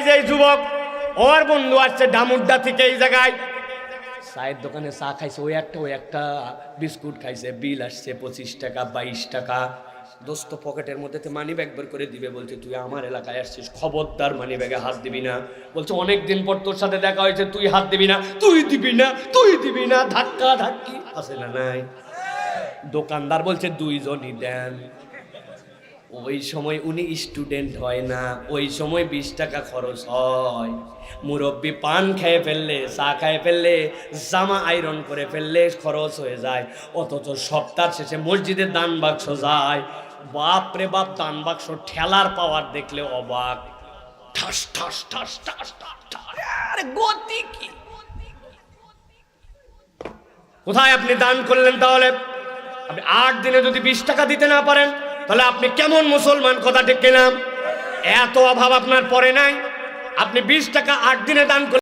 যে যুবক ওর বন্ধু আসছে ডামুড্ডা থেকে এই জায়গায় চায়ের দোকানে চা খাইছে, ওই একটা বিস্কুট খাইছে, বিল আসছে 25 টাকা 22 টাকা। দোস্ত পকেটের মধ্যে মানি ব্যাগ বের করে দিবে, বলছে তুই আমার এলাকায় আসছিস, খবরদার মানি ব্যাগে হাত দিবি না। বলছে অনেকদিন পর তোর সাথে দেখা হয়েছে, তুই হাত দিবি না, তুই দিবি না, তুই দিবি না, ধাক্কা ধাক্কি আছে না নাই? দোকানদার বলছে দুইজনই দেন। ওই সময় উনি স্টুডেন্ট হয় না, ওই সময় 20 টাকা খরচ হয়। মুরব্বি পান খেয়ে ফেললে, চা খেয়ে ফেললে, জামা আয়রন করে ফেললে খরচ হয়ে যায়, অথচ সপ্তাহ শেষে মসজিদে দান বাক্স যায়। বাপ রে বাপ, দান বাক্স ঠেলার পাওয়ার দেখলে অবাক। ঠাস ঠাস ঠাস ঠাস ঠাস ঠাস, আরে গতি কি! কোথায় আপনি দান করলেন? তাহলে আপনি 8 দিনে যদি 20 টাকা দিতে না পারেন, তাহলে আপনি কেমন মুসলমান? কথা ঠিক কিনা? এত অভাব আপনার পরে নাই, আপনি 20 টাকা 8 দিনে দান করলেন।